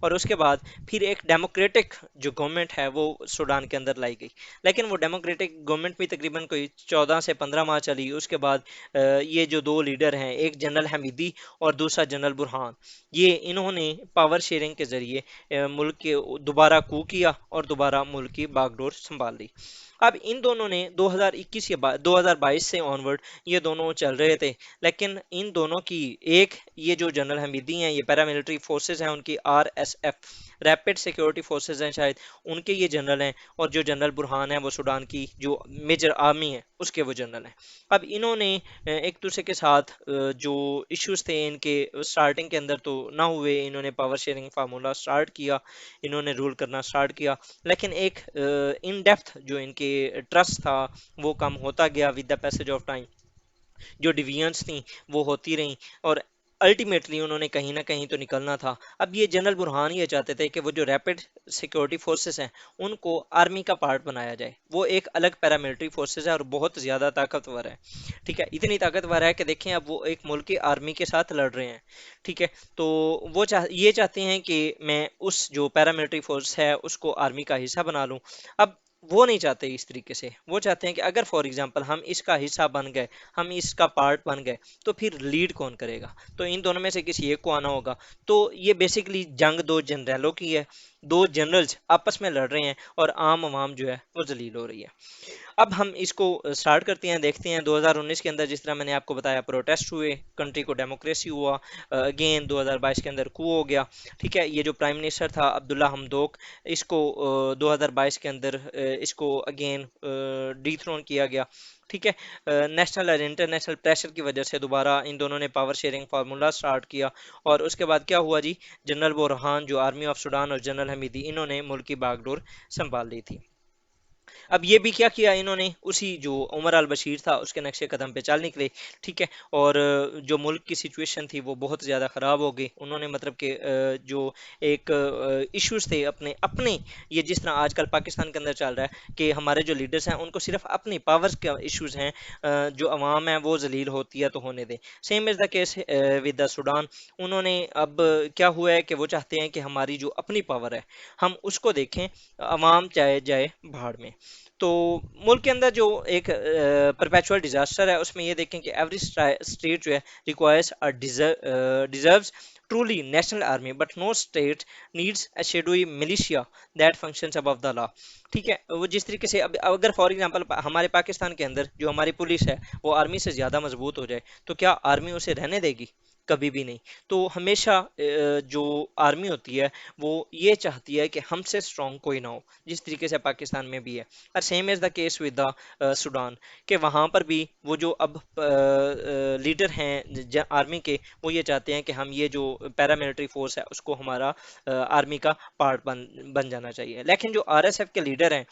اور اس کے بعد پھر ایک ڈیموکریٹک جو گورنمنٹ ہے وہ سوڈان کے اندر لائی گئی، لیکن وہ ڈیموکریٹک گورنمنٹ بھی تقریباً کوئی 14 سے 15 ماہ چلی، اس کے بعد یہ جو دو لیڈر ہیں، ایک جنرل حمیدی اور دوسرا جنرل برہان، یہ انہوں نے پاور شیئرنگ کے ذریعے ملک کے دوبارہ کو کیا اور دوبارہ ملک کی باغ ڈور سنبھال لی۔ اب ان دونوں نے 2021 یا 2022 سے آنورڈ یہ دونوں چل رہے تھے، لیکن ان دونوں کی ایک یہ جو جنرل حمیدی ہیں یہ پیراملٹری فورسز ہیں، ان کی RSF ریپڈ سیکیورٹی فورسز ہیں شاید، ان کے یہ جنرل ہیں، اور جو جنرل برہان ہیں وہ سوڈان کی جو میجر آرمی ہے اس کے وہ جنرل ہیں۔ اب انہوں نے ایک دوسرے کے ساتھ جو ایشوز تھے ان کے سٹارٹنگ کے اندر تو نہ ہوئے، انہوں نے پاور شیئرنگ فارمولا سٹارٹ کیا، انہوں نے رول کرنا سٹارٹ کیا، لیکن ایک ان ڈیپتھ جو ان کے ٹرسٹ تھا وہ کم ہوتا گیا with the passage of time, جو ڈیویژنس تھیں وہ ہوتی رہیں، اور الٹیمیٹلی انہوں نے کہیں نہ کہیں تو نکلنا تھا۔ اب یہ جنرل برہان یہ چاہتے تھے کہ وہ جو ریپڈ سیکیورٹی فورسز ہیں ان کو آرمی کا پارٹ بنایا جائے، وہ ایک الگ پیراملٹری فورسز ہے اور بہت زیادہ طاقتور ہے، ٹھیک ہے، اتنی طاقتور ہے کہ دیکھیں اب وہ ایک ملک کی آرمی کے ساتھ لڑ رہے ہیں، ٹھیک ہے، تو وہ یہ چاہتے ہیں کہ میں اس جو پیراملٹری فورس ہے اس کو آرمی کا حصہ بنا لوں۔ اب وہ نہیں چاہتے اس طریقے سے، وہ چاہتے ہیں کہ اگر فار ایگزامپل ہم اس کا حصہ بن گئے، ہم اس کا پارٹ بن گئے، تو پھر لیڈ کون کرے گا؟ تو ان دونوں میں سے کسی ایک کو آنا ہوگا۔ تو یہ بیسیکلی جنگ دو جنرلوں کی ہے، دو جنرلز آپس میں لڑ رہے ہیں اور عام عوام جو ہے وہ ذلیل ہو رہی ہے۔ اب ہم اس کو سٹارٹ کرتے ہیں، دیکھتے ہیں 2019 کے اندر جس طرح میں نے آپ کو بتایا پروٹیسٹ ہوئے، کنٹری کو ڈیموکریسی ہوا، اگین 2022 کے اندر کو ہو گیا، ٹھیک ہے، یہ جو پرائم منسٹر تھا عبداللہ حمدوک، اس کو 2022 کے اندر اس کو اگین ڈی تھرون کیا گیا، ٹھیک ہے، نیشنل اور انٹرنیشنل پریشر کی وجہ سے دوبارہ ان دونوں نے پاور شیئرنگ فارمولا سٹارٹ کیا، اور اس کے بعد کیا ہوا جی، جنرل برہان جو آرمی آف سوڈان اور جنرل حمیدی انہوں نے ملک کی باغ ڈور سنبھال لی تھی۔ اب یہ بھی کیا کیا انہوں نے، اسی جو عمر البشیر تھا اس کے نقش قدم پہ چل نکلے، ٹھیک ہے، اور جو ملک کی سچویشن تھی وہ بہت زیادہ خراب ہو گئی، انہوں نے مطلب کہ جو ایک ایشوز تھے اپنے اپنے، یہ جس طرح آج کل پاکستان کے اندر چل رہا ہے کہ ہمارے جو لیڈرز ہیں ان کو صرف اپنی پاورز کے ایشوز ہیں، جو عوام ہے وہ ذلیل ہوتی ہے تو ہونے دیں، same is the case with the Sudan. انہوں نے اب کیا ہوا ہے کہ وہ چاہتے ہیں کہ ہماری جو اپنی پاور ہے ہم اس کو دیکھیں، عوام چاہے جائے بھاڑ میں۔ تو ملک کے اندر جو ایک پرپیچول ڈیزاسٹر ہے اس میں یہ دیکھیں کہ ایوری اسٹیٹ جو ہے requires deserves truly national army but no state needs a shadowy militia that functions above the law, ٹھیک ہے، وہ جس طریقے سے اب اگر فار ایگزامپل ہمارے پاکستان کے اندر جو ہماری پولیس ہے وہ آرمی سے زیادہ مضبوط ہو جائے تو کیا آرمی اسے رہنے دے گی؟ کبھی بھی نہیں۔ تو ہمیشہ جو آرمی ہوتی ہے وہ یہ چاہتی ہے کہ ہم سے اسٹرانگ کوئی نہ ہو، جس طریقے سے پاکستان میں بھی ہے، اور same is the case with the Sudan, کہ وہاں پر بھی وہ جو اب لیڈر ہیں آرمی کے، وہ یہ چاہتے ہیں کہ ہم یہ جو پیراملٹری فورس ہے اس کو ہمارا آرمی کا پارٹ بن جانا چاہیے، لیکن جو RSF کے لیڈر ہیں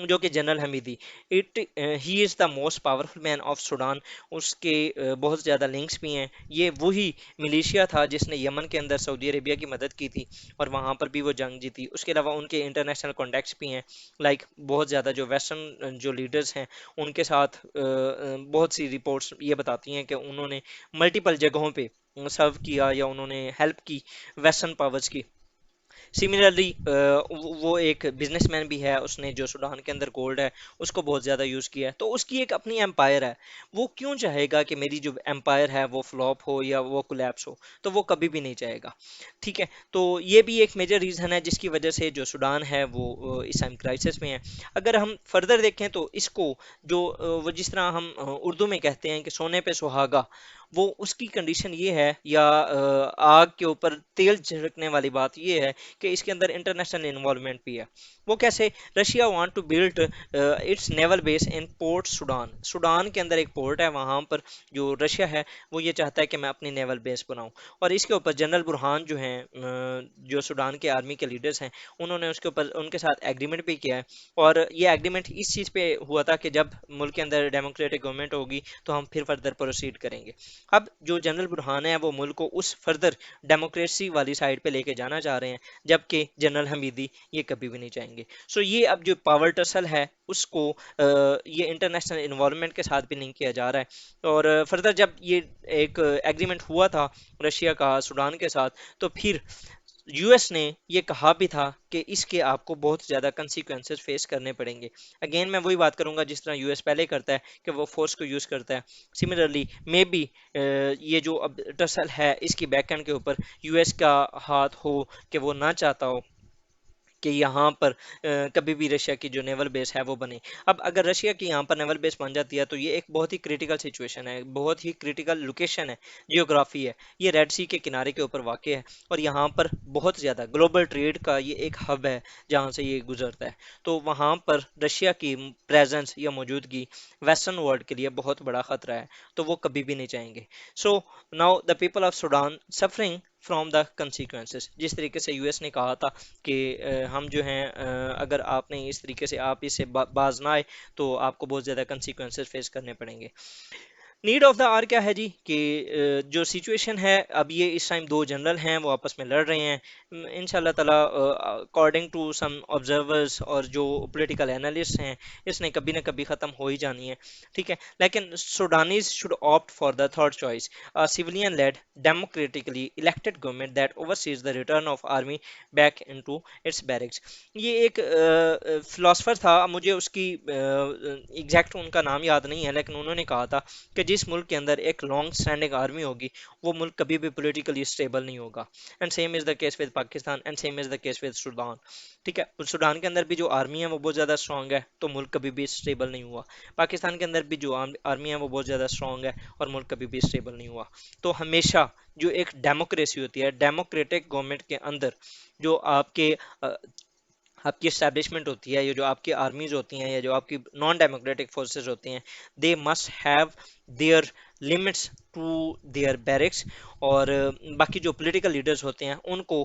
جو کہ general Hemedti, he is the most powerful man of Sudan, اس کے بہت زیادہ لنکس بھی ہیں، یہ وہی ملیشیا تھا جس نے یمن کے اندر سعودی عربیہ کی مدد کی تھی اور وہاں پر بھی وہ جنگ جیتی، اس کے علاوہ ان کے انٹرنیشنل کانٹیکٹس بھی ہیں، لائک بہت زیادہ جو ویسٹرن جو لیڈرز ہیں ان کے ساتھ بہت سی رپورٹس یہ بتاتی ہیں کہ انہوں نے ملٹیپل جگہوں پہ سرو کیا یا انہوں نے ہیلپ کی ویسٹرن پاورز کی۔ سملرلی وہ ایک بزنس مین بھی ہے، اس نے جو سوڈان کے اندر گولڈ ہے اس کو بہت زیادہ یوز کیا ہے، تو اس کی ایک اپنی امپائر ہے، وہ کیوں چاہے گا کہ میری جو امپائر ہے وہ فلاپ ہو یا وہ کولیپس ہو؟ تو وہ کبھی بھی نہیں چاہے گا، ٹھیک ہے، تو یہ بھی ایک میجر ریزن ہے جس کی وجہ سے جو سوڈان ہے وہ اس ٹائم کرائسس میں ہے۔ اگر ہم فردر دیکھیں تو اس کو جو وہ جس طرح ہم اردو میں کہتے ہیں کہ سونے پہ سہاگا، وہ اس کی کنڈیشن یہ ہے، یا آگ کے اوپر تیل چھڑکنے والی بات یہ ہے کہ اس کے اندر انٹرنیشنل انوالومنٹ بھی ہے۔ وہ کیسے؟ Russia want to build its naval base in Port Sudan, Sudan کے اندر ایک پورٹ ہے وہاں پر جو رشیا ہے وہ یہ چاہتا ہے کہ میں اپنی نیول بیس بناؤں، اور اس کے اوپر جنرل برہان جو ہیں جو سوڈان کے آرمی کے لیڈرز ہیں انہوں نے اس کے اوپر ان کے ساتھ ایگریمنٹ بھی کیا ہے، اور یہ ایگریمنٹ اس چیز پہ ہوا تھا کہ جب ملک کے اندر ڈیموکریٹک گورنمنٹ ہوگی تو ہم پھر فردر پروسیڈ کریں گے۔ اب جو جنرل برہان ہے وہ ملک کو اس فردر ڈیموکریسی والی سائڈ پہ لے کے جانا چاہ رہے ہیں، جبکہ جنرل حمیدی یہ کبھی بھی نہیں چاہیں گے۔ سو یہ اب جو پاور ٹسل ہے اس کو یہ انٹرنیشنل انوالومنٹ کے ساتھ بھی لنک کیا جا رہا ہے، اور فردر جب یہ ایک ایگریمنٹ ہوا تھا رشیا کا سوڈان کے ساتھ، تو پھر یو ایس نے یہ کہا بھی تھا کہ اس کے آپ کو بہت زیادہ کنسیکوینسز فیس کرنے پڑیں گے. اگین میں وہی بات کروں گا جس طرح یو ایس پہلے کرتا ہے کہ وہ فورس کو یوز کرتا ہے. سملرلی مے بی یہ جو اب ٹسل ہے اس کی بیک اینڈ کے اوپر یو ایس کا ہاتھ ہو کہ وہ نہ چاہتا ہو کہ یہاں پر کبھی بھی رشیا کی جو نیول بیس ہے وہ بنے. اب اگر رشیا کی یہاں پر نیول بیس بن جاتی ہے تو یہ ایک بہت ہی کریٹیکل سچویشن ہے, بہت ہی کریٹیکل لوکیشن ہے, جیوگرافی ہے, یہ ریڈ سی کے کنارے کے اوپر واقع ہے اور یہاں پر بہت زیادہ گلوبل ٹریڈ کا یہ ایک ہب ہے جہاں سے یہ گزرتا ہے. تو وہاں پر رشیا کی پریزنس یا موجودگی ویسٹرن ورلڈ کے لیے بہت بڑا خطرہ ہے, تو وہ کبھی بھی نہیں چاہیں گے. So now the people of Sudan suffering from the consequences. جس طریقے سے یو ایس نے کہا تھا کہ ہم جو ہیں اگر آپ نے اس طریقے سے آپ اس سے باز نہ آئے تو آپ کو بہت زیادہ کنسیکوینسز فیس کرنے پڑیں گے. نیڈ آف دا آر کیا ہے جی کہ جو سچویشن ہے اب یہ اس ٹائم دو جنرل ہیں وہ آپس میں لڑ رہے ہیں. ان شاء اللہ تعالیٰ اکارڈنگ ٹو سم آبزرورز اور جو پولیٹیکل اینالسٹ ہیں اس نے کبھی نہ کبھی ختم ہو ہی جانی ہے. ٹھیک ہے, لیکن Sudanese should opt for the third choice, civilian led democratically elected government that oversees the return of army back into its barracks. یہ ایک فلاسفر تھا, مجھے اس کی ایگزیکٹ ان کا نام یاد نہیں ہے, لیکن انہوں نے کہا تھا کہ جس ملک کے اندر ایک لانگ اسٹینڈنگ آرمی ہوگی وہ ملک کبھی بھی پولیٹیکلی اسٹیبل نہیں ہوگا. And same is the case with Pakistan and same is the case with Sudan. ٹھیک ہے, سوڈان کے اندر بھی جو آرمی ہے وہ بہت زیادہ اسٹرانگ ہے تو ملک کبھی بھی اسٹیبل نہیں ہوا. پاکستان کے اندر بھی جو آرمی ہے وہ بہت زیادہ اسٹرانگ ہے اور ملک کبھی بھی اسٹیبل نہیں ہوا. تو ہمیشہ جو ایک ڈیموکریسی ہوتی ہے, ڈیموکریٹک گورنمنٹ کے اندر جو آپ کی اسٹیبلشمنٹ ہوتی ہے, یا جو آپ کی آرمیز ہوتی ہیں, یا جو آپ کی نان ڈیموکریٹک فورسز ہوتی ہیں, they must have their limits to their barracks. اور باقی جو پولیٹیکل لیڈرز ہوتے ہیں ان کو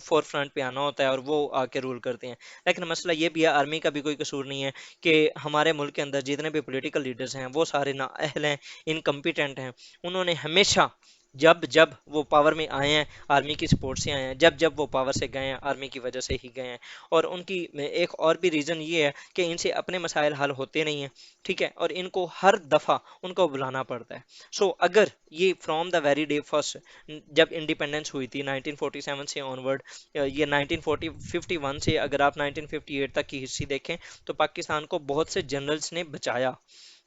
فور فرنٹ پہ آنا ہوتا ہے اور وہ آ کے رول کرتے ہیں. لیکن مسئلہ یہ بھی ہے, آرمی کا بھی کوئی قصور نہیں ہے کہ ہمارے ملک کے اندر جتنے بھی پولیٹیکل لیڈرز ہیں وہ سارے نااہل ہیں, انکمپیٹنٹ ہیں. انہوں نے ہمیشہ جب جب وہ پاور میں آئے ہیں آرمی کی سپورٹ سے آئے ہیں, جب جب وہ پاور سے گئے ہیں آرمی کی وجہ سے ہی گئے ہیں. اور ان کی ایک اور بھی ریزن یہ ہے کہ ان سے اپنے مسائل حل ہوتے نہیں ہیں. ٹھیک ہے, اور ان کو ہر دفعہ ان کو بلانا پڑتا ہے. سو اگر یہ from the very day first جب انڈیپینڈنس ہوئی تھی 1947 سے آنورڈ, یہ 1951 سے اگر آپ 1958 تک کی ہسٹری دیکھیں تو پاکستان کو بہت سے جنرلز نے بچایا.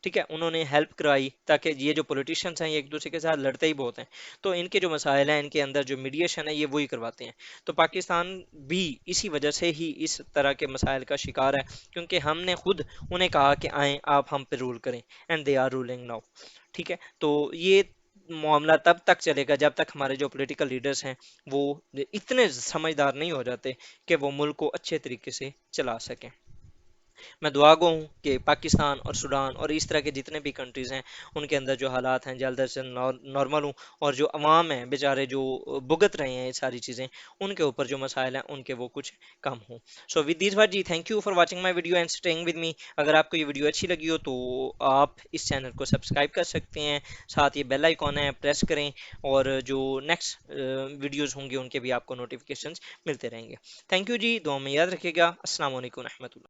ٹھیک ہے, انہوں نے ہیلپ کرائی تاکہ یہ جو پولیٹیشینس ہیں یہ ایک دوسرے کے ساتھ لڑتے ہی بہت ہیں, تو ان کے جو مسائل ہیں ان کے اندر جو میڈیشن ہے یہ وہی کرواتے ہیں. تو پاکستان بھی اسی وجہ سے ہی اس طرح کے مسائل کا شکار ہے کیونکہ ہم نے خود انہیں کہا کہ آئیں آپ ہم پہ رول کریں, and they are ruling now. ٹھیک ہے, تو یہ معاملہ تب تک چلے گا جب تک ہمارے جو پولیٹیکل لیڈرز ہیں وہ اتنے سمجھدار نہیں ہو جاتے کہ وہ ملک کو اچھے طریقے سے چلا سکیں. میں دعا گو ہوں کہ پاکستان اور سوڈان اور اس طرح کے جتنے بھی کنٹریز ہیں ان کے اندر جو حالات ہیں جلد از جلد نارمل ہوں, اور جو عوام ہیں بیچارے جو بھگت رہے ہیں یہ ساری چیزیں, ان کے اوپر جو مسائل ہیں ان کے وہ کچھ کم ہوں. سو ود دیس ورڈ جی, thank you for watching my video and staying with me. اگر آپ کو یہ ویڈیو اچھی لگی ہو تو آپ اس چینل کو سبسکرائب کر سکتے ہیں, ساتھ یہ بیل آئیکن ہے پریس کریں, اور جو نیکسٹ ویڈیوز ہوں گے ان کے بھی آپ کو نوٹیفیکیشنز ملتے رہیں گے. تھینک یو جی, دعا میں یاد رکھیے گا. السلام علیکم و رحمۃ اللہ.